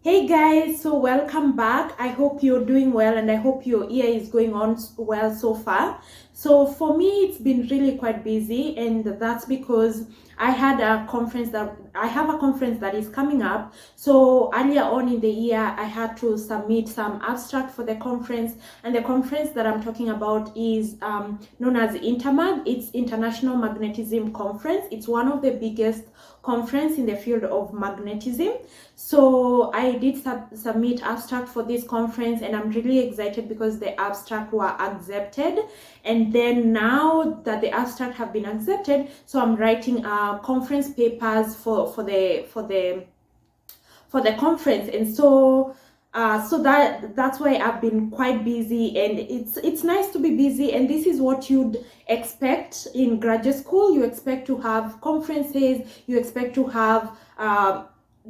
Hey guys, so welcome back. I hope you're doing well and I hope your year is going on well so far. So for me, it's been really quite busy, and that's because I have a conference that is coming up. So earlier on in the year, I had to submit some abstract for the conference, and the conference that I'm talking about is known as INTERMAG. It's International Magnetism Conference. It's one of the biggest conference in the field of magnetism. So I did submit abstract for this conference, and I'm really excited because the abstract were accepted. And then now that the abstract have been accepted, so I'm writing conference papers for the conference. And so that's why I've been quite busy, and it's nice to be busy. And this is what you'd expect in graduate school. You expect to have conferences, you expect to have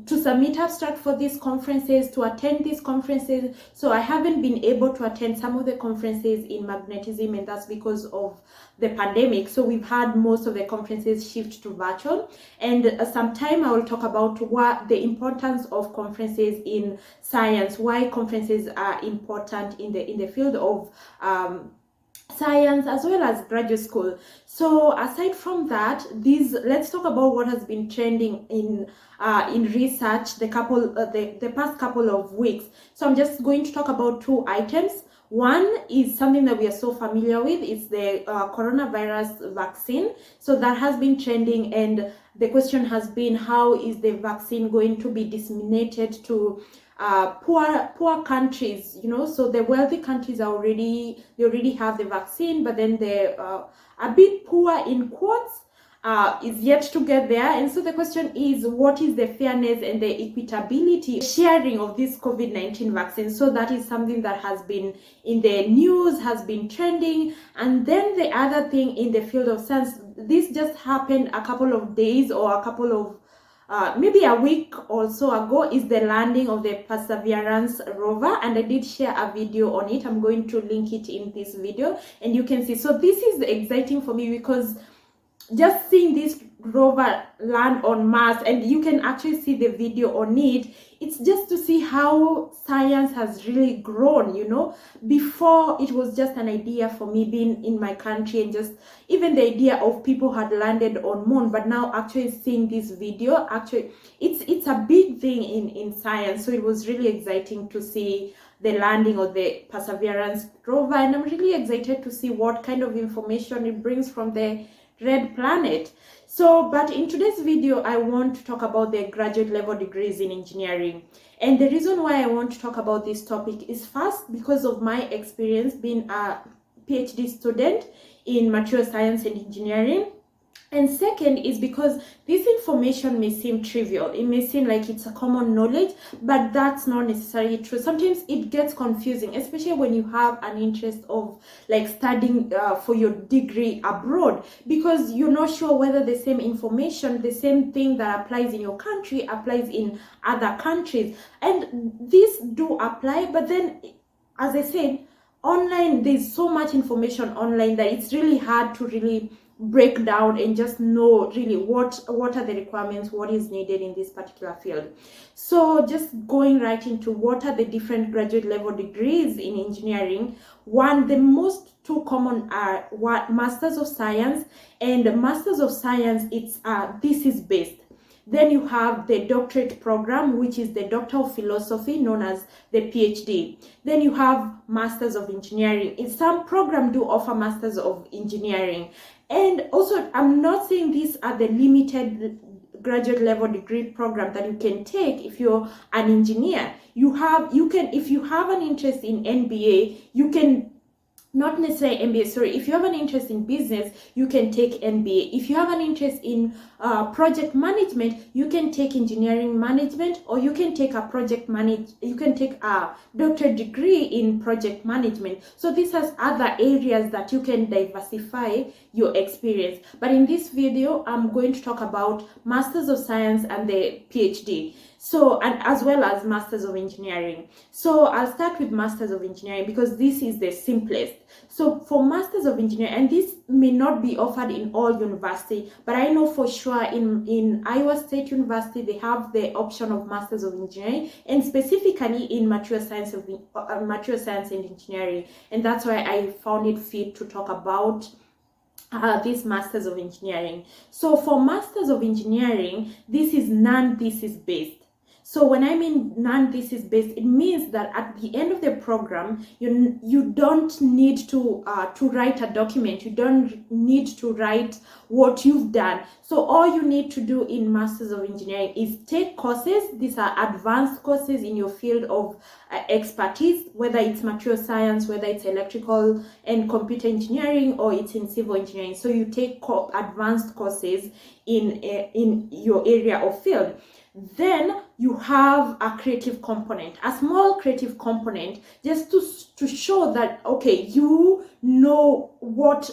to submit abstract for these conferences, to attend these conferences. So I haven't been able to attend some of the conferences in magnetism, and that's because of the pandemic. So we've had most of the conferences shift to virtual, and sometime I will talk about what the importance of conferences in science, why conferences are important in the field of science as well as graduate school. So aside from that, let's talk about what has been trending in research the past couple of weeks. So I'm just going to talk about two items. One is something that we are so familiar with. It's the coronavirus vaccine. So that has been trending, and the question has been, how is the vaccine going to be disseminated to poor countries? So the wealthy countries already have the vaccine, but then the a bit poor in quotes is yet to get there. And so the question is, what is the fairness and the equitability sharing of this COVID-19 vaccine? So that is something that has been in the news, has been trending. And then the other thing in the field of science, this just happened a couple of days or a couple of maybe a week or so ago, is the landing of the Perseverance rover, and I did share a video on it. I'm going to link it in this video, and you can see. So this is exciting for me because just seeing this rover land on Mars, and you can actually see the video on it, it's just to see how science has really grown. Before, it was just an idea for me being in my country, and just even the idea of people had landed on moon. But now actually seeing this video, actually it's a big thing in science. So it was really exciting to see the landing of the Perseverance rover, and I'm really excited to see what kind of information it brings from the red planet. So, but in today's video, I want to talk about the graduate level degrees in engineering. And the reason why I want to talk about this topic is, first, because of my experience being a PhD student in material science and engineering. And second is because this information may seem trivial. It may seem like it's a common knowledge, but that's not necessarily true. Sometimes it gets confusing, especially when you have an interest of like studying for your degree abroad, because you're not sure whether the same information, the same thing that applies in your country applies in other countries. And these do apply, but then, as I said, online, there's so much information online that it's really hard to really break down and just know really what are the requirements, what is needed in this particular field. So just going right into what are the different graduate level degrees in engineering. One, the most two common are Masters of Science, and Masters of Science, it's thesis based. Then you have the doctorate program, which is the Doctor of Philosophy, known as the Ph.D. Then you have Masters of Engineering. In some programs do offer Masters of Engineering. And also, I'm not saying these are the limited graduate level degree program that you can take if you're an engineer. If you have an interest in MBA, you can, not necessarily MBA, sorry, if you have an interest in business, you can take MBA. If you have an interest in project management, you can take engineering management, or you can take you can take a doctorate degree in project management. So this has other areas that you can diversify your experience. But in this video, I'm going to talk about Masters of Science and the PhD. So, and as well as Masters of Engineering. So I'll start with Masters of Engineering because this is the simplest. So for Masters of Engineering, and this may not be offered in all university, but I know for sure in Iowa State University, they have the option of Masters of Engineering, and specifically in Material Science and Engineering. And that's why I found it fit to talk about this Masters of Engineering. So for Masters of Engineering, this is non-thesis based. So when I mean non-thesis based, it means that at the end of the program, you don't need to write a document. You don't need to write what you've done. So all you need to do in Masters of Engineering is take courses. These are advanced courses in your field of expertise, whether it's material science, whether it's electrical and computer engineering, or it's in civil engineering. So you take advanced courses in your area of field. Then you have a creative component, a small creative component, just to show that, okay, you know what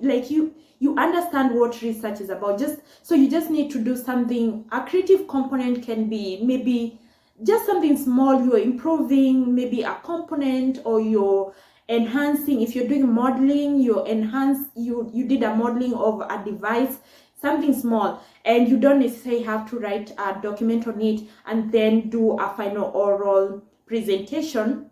like you understand what research is about. So you just need to do something. A creative component can be maybe just something small. You're improving maybe a component, or you're enhancing. If you're doing modeling, you did a modeling of a device, something small, and you don't necessarily have to write a document on it and then do a final oral presentation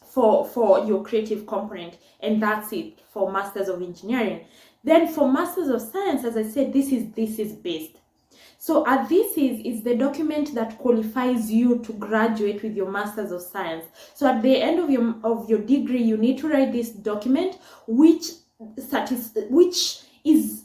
for your creative component. And that's it for Masters of Engineering. Then for Masters of Science, as I said, this is based. So a thesis is the document that qualifies you to graduate with your Masters of Science. So at the end of your degree, you need to write this document, which is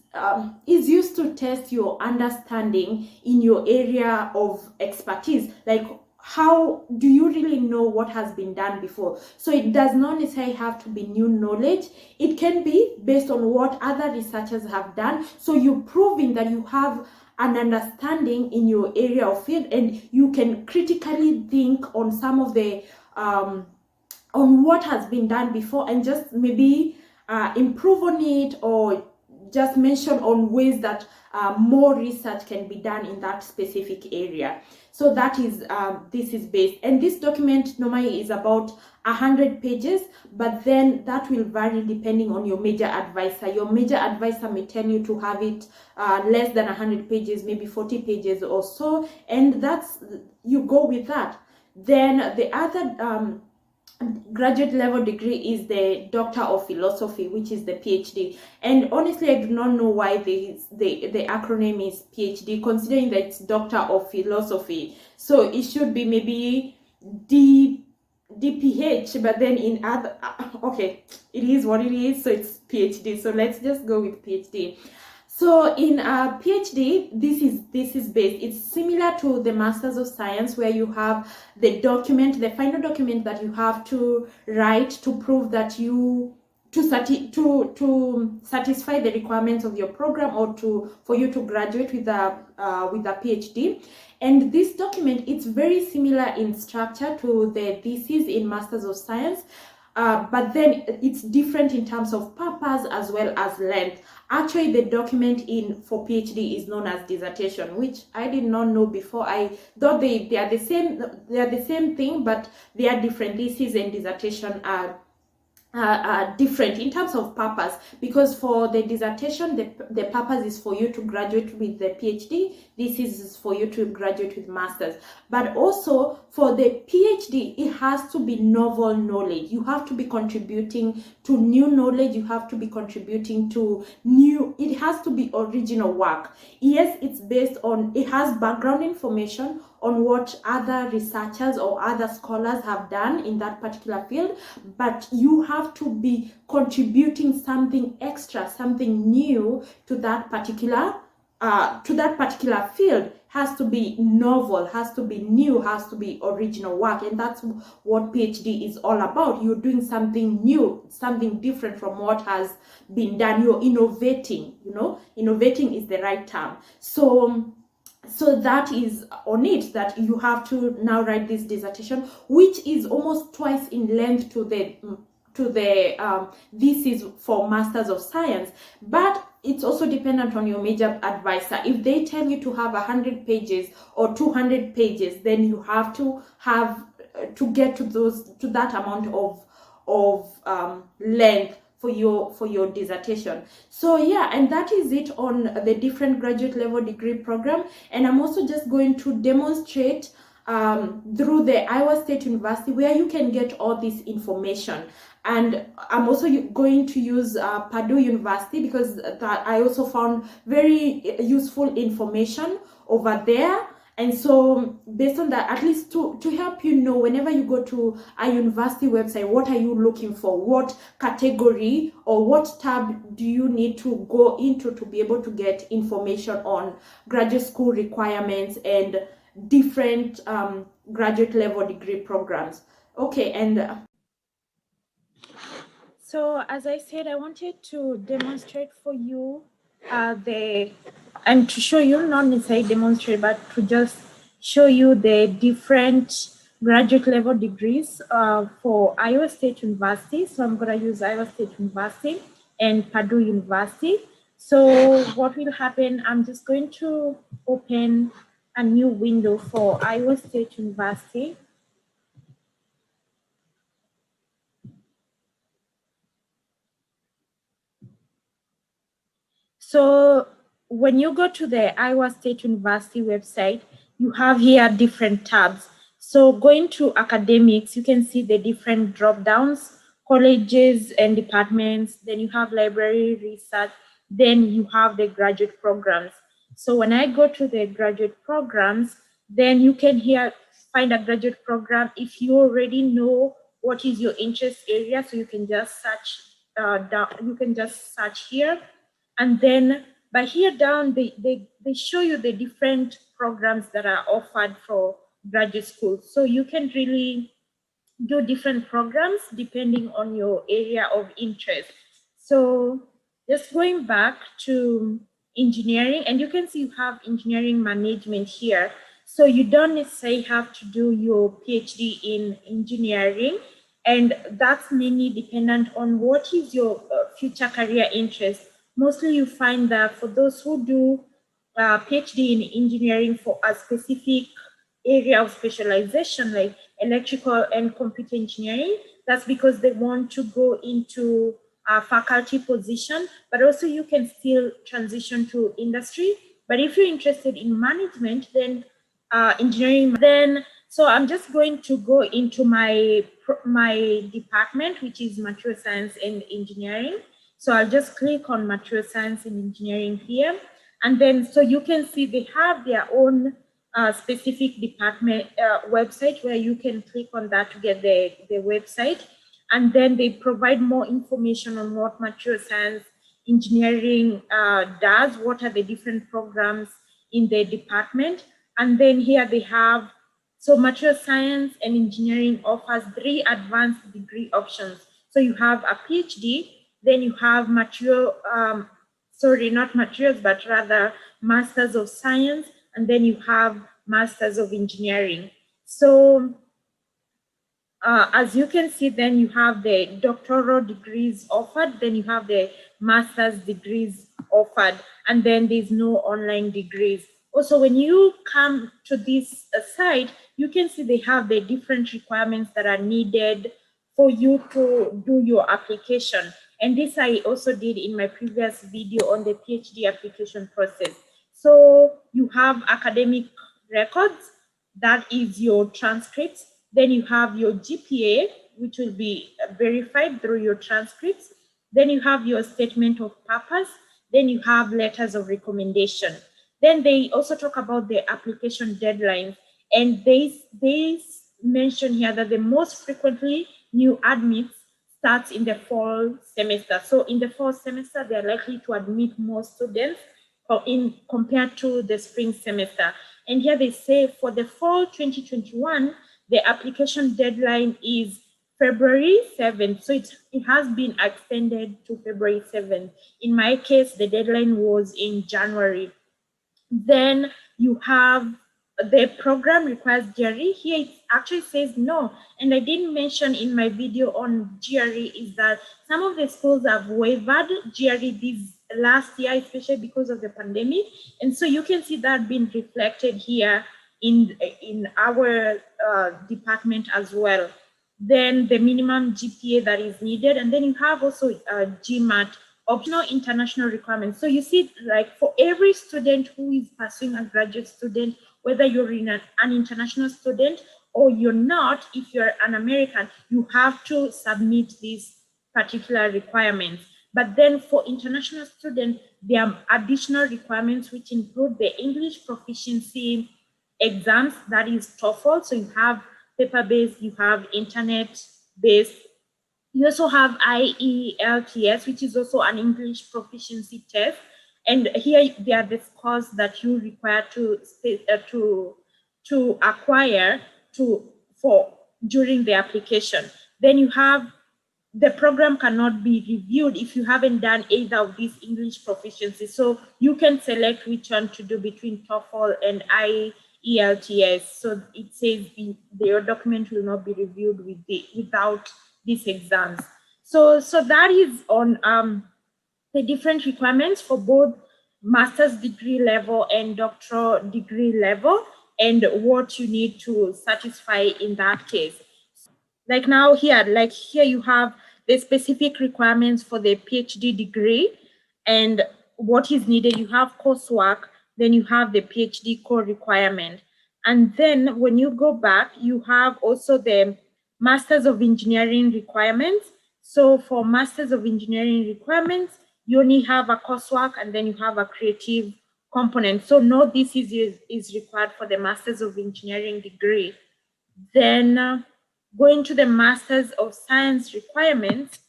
used to test your understanding in your area of expertise. Like, how do you really know what has been done before? So it does not necessarily have to be new knowledge. It can be based on what other researchers have done. So you're proving that you have an understanding in your area of field, and you can critically think on some of the on what has been done before, and just maybe improve on it, or just mention on ways that more research can be done in that specific area. So that is this is based, and this document normally is about 100 pages, but then that will vary depending on your major advisor. Your major advisor may tell you to have it less than 100 pages, maybe 40 pages or so, and you go with that. Then the other graduate level degree is the Doctor of Philosophy, which is the Ph.D. And honestly, I do not know why the acronym is Ph.D, considering that it's Doctor of Philosophy. So it should be maybe DPH, but then in other okay, it is what it is, so it's Ph.D. So let's just go with Ph.D. So in a PhD, this is based. It's similar to the Masters of Science, where you have the document, the final document that you have to write to prove that to satisfy the requirements of your program, or for you to graduate with a PhD. And this document, it's very similar in structure to the thesis in Masters of Science. But then it's different in terms of purpose as well as length. Actually, the document for PhD is known as dissertation, which I did not know before. I thought they are the same. They are the same thing, but they are different. Thesis and dissertation are different in terms of purpose, because for the dissertation, the purpose is for you to graduate with the PhD. This is for you to graduate with masters. But also for the PhD, it has to be novel knowledge. You have to be contributing to new knowledge. You have to be contributing to it has to be original work. Yes, it has background information on what other researchers or other scholars have done in that particular field, but you have to be contributing something extra, something new to that particular field. Has to be novel, has to be new, has to be original work. And that's what PhD is all about. You're doing something new, something different from what has been done. You're innovating, innovating is the right term. So that is on it, that you have to now write this dissertation, which is almost twice in length to the this is for Masters of Science. But it's also dependent on your major advisor. If they tell you to have 100 pages or 200 pages, then you have to have to get to that amount of length for your dissertation. So yeah, and that is it on the different graduate level degree program. And I'm also just going to demonstrate through the Iowa State University, where you can get all this information. And I'm also going to use Purdue University, because that I also found very useful information over there. And so based on that, at least to help you know, whenever you go to a university website, what are you looking for? What category or what tab do you need to go into to be able to get information on graduate school requirements and different graduate level degree programs? Okay, and so as I said, I wanted to demonstrate for you and to show you, not necessarily demonstrate, but to just show you the different graduate level degrees for Iowa State University. So I'm going to use Iowa State University and Purdue University. So what will happen, I'm just going to open a new window for Iowa State University. So when you go to the Iowa State University website, you have here different tabs. So going to academics, you can see the different drop downs, colleges and departments. Then you have library research. Then you have the graduate programs. So when I go to the graduate programs, then you can here find a graduate program if you already know what is your interest area. So you can just search you can just search here. And then by here down, they show you the different programs that are offered for graduate school. So you can really do different programs depending on your area of interest. So just going back to engineering, and you can see you have engineering management here. So you don't necessarily have to do your PhD in engineering, and that's mainly dependent on what is your future career interest. Mostly you find that for those who do PhD in engineering for a specific area of specialization, like electrical and computer engineering, that's because they want to go into a faculty position, but also you can still transition to industry. But if you're interested in management, then engineering, then so I'm just going to go into my department, which is material science and engineering. So I'll just click on material science and engineering here. And then so you can see they have their own specific department website where you can click on that to get the website. And then they provide more information on what material science engineering does, what are the different programs in the department. And then here they have, so material science and engineering offers 3 advanced degree options. So you have a PhD, then you have material, sorry, not materials, but rather Masters of Science, and then you have Masters of Engineering. So as you can see, then you have the doctoral degrees offered, then you have the master's degrees offered, and then there's no online degrees. Also, when you come to this site, you can see they have the different requirements that are needed for you to do your application. And this I also did in my previous video on the PhD application process. So you have academic records, that is your transcripts. Then you have your GPA, which will be verified through your transcripts. Then you have your statement of purpose. Then you have letters of recommendation. Then they also talk about the application deadlines. And they mention here that the most frequently new admits starts in the fall semester. So in the fall semester, they're likely to admit more students compared to the spring semester. And here they say for the fall 2021, the application deadline is February 7th. So it has been extended to February 7th. In my case, the deadline was in January. Then you have the program requires GRE. Here it actually says no. And I didn't mention in my video on GRE is that some of the schools have waived GRE this last year, especially because of the pandemic. And so you can see that being reflected here in our department as well. Then the minimum GPA that is needed. And then you have also GMAT, optional international requirements. So you see, like for every student who is pursuing a graduate student, whether you're in an international student or you're not, if you're an American, you have to submit these particular requirements. But then for international students, there are additional requirements which include the English proficiency exams, that is TOEFL. So you have paper-based, you have internet-based. You also have IELTS, which is also an English proficiency test. And here they are the scores that you require to acquire for during the application. Then you have the program cannot be reviewed if you haven't done either of these English proficiency. So you can select which one to do between TOEFL and IELTS. So it says your document will not be reviewed without these exams. So that is on the different requirements for both master's degree level and doctoral degree level, and what you need to satisfy in that case. Like now here, you have the specific requirements for the PhD degree and what is needed. You have coursework, then you have the PhD core requirement. And then when you go back, you have also the Masters of Engineering requirements. So for Masters of Engineering requirements, you only have a coursework and then you have a creative component. So no, this is required for the Masters of Engineering degree. Then going to the Masters of Science requirements,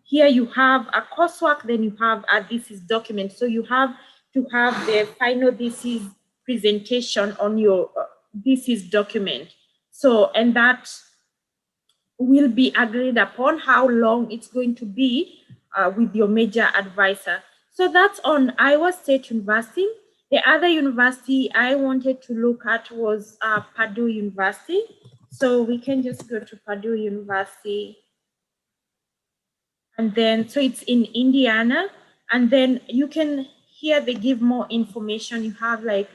here you have a coursework, then you have a thesis document. So you have to have the final thesis presentation on your thesis document. So, and that will be agreed upon how long it's going to be with your major advisor. So that's on Iowa State University. The other university I wanted to look at was Purdue University. So we can just go to Purdue University. And then, so it's in Indiana. And then you can, here they give more information. You have like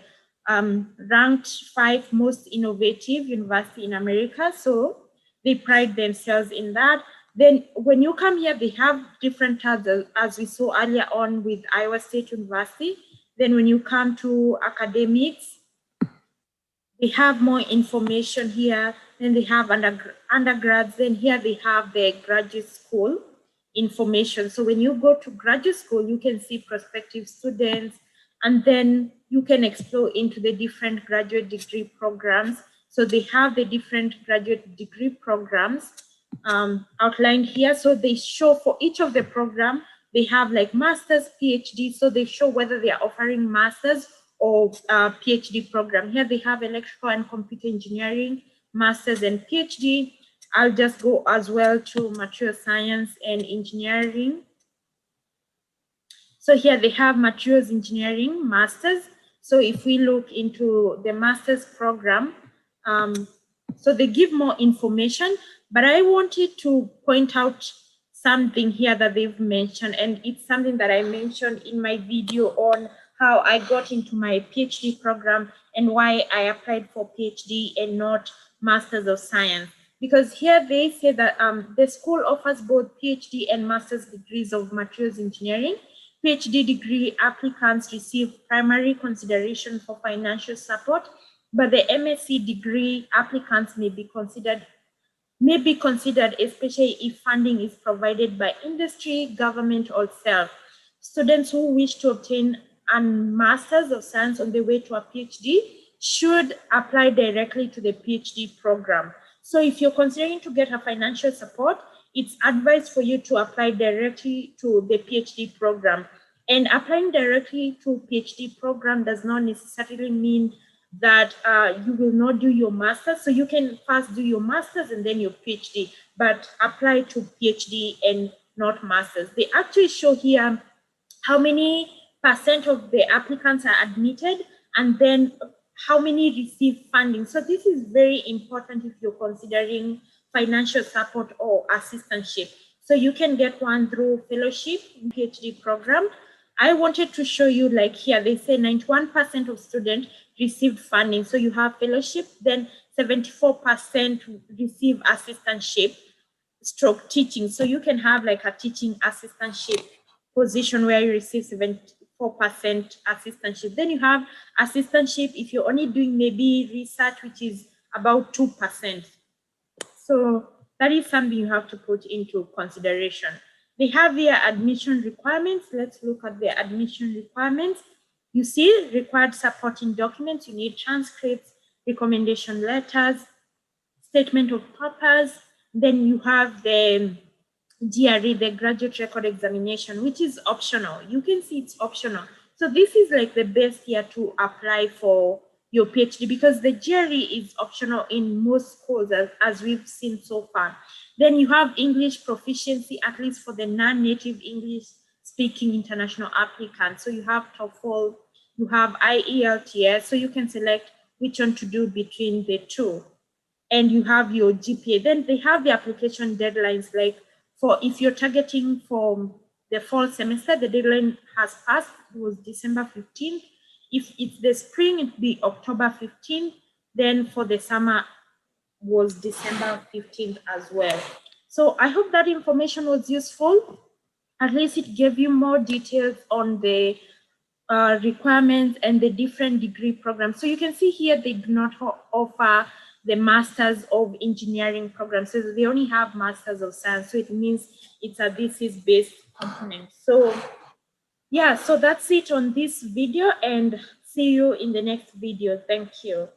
ranked 5 most innovative university in America. So they pride themselves in that. Then when you come here, they have different tabs as we saw earlier on with Iowa State University. Then when you come to academics, they have more information here. Then they have undergrads. Then here they have the graduate school information. So when you go to graduate school, you can see prospective students, and then you can explore into the different graduate degree programs. So they have the different graduate degree programs outlined here. So they show for each of the program, they have like master's, PhD. So they show whether they are offering master's or PhD program. Here they have electrical and computer engineering, master's and PhD. I'll just go as well to material science and engineering. So here they have materials engineering, master's. So if we look into the master's program, so they give more information, but I wanted to point out something here that they've mentioned, and it's something that I mentioned in my video on how I got into my PhD program and why I applied for PhD and not Masters of Science. Because here they say that the school offers both PhD and master's degrees of materials engineering. PhD degree applicants receive primary consideration for financial support, but the MSc degree applicants may be considered, especially if funding is provided by industry, government, or self. Students who wish to obtain a Master's of Science on the way to a PhD should apply directly to the PhD program. So if you're considering to get a financial support, it's advised for you to apply directly to the PhD program. And applying directly to PhD program does not necessarily mean that you will not do your master's. So you can first do your master's and then your PhD, but apply to PhD and not master's. They actually show here how many % of the applicants are admitted, and then how many receive funding. So this is very important if you're considering financial support or assistantship. So you can get one through fellowship, PhD program. I wanted to show you, like here, they say 91% of students received funding. So you have fellowship, then 74% receive assistantship stroke teaching. So you can have like a teaching assistantship position where you receive 74% assistantship. Then you have assistantship if you're only doing maybe research, which is about 2%. So that is something you have to put into consideration. They have their admission requirements. Let's look at their admission requirements. You see required supporting documents. You need transcripts, recommendation letters, statement of purpose. Then you have the GRE, the graduate record examination, which is optional. You can see it's optional. So this is like the best year to apply for your PhD because the GRE is optional in most schools as we've seen so far. Then you have English proficiency, at least for the non-native English speaking international applicants. So you have TOEFL, you have IELTS, so you can select which one to do between the two. And you have your GPA. Then they have the application deadlines, like for if you're targeting for the fall semester, the deadline has passed. It was December 15th. If it's the spring, it'd be October 15th. Then for the summer was December 15th as well. So I hope that information was useful. At least it gave you more details on the requirements and the different degree programs. So you can see here they do not offer the Masters of Engineering program. So they only have Masters of Science. So it means it's a thesis-based component. So yeah, so that's it on this video, and see you in the next video. Thank you.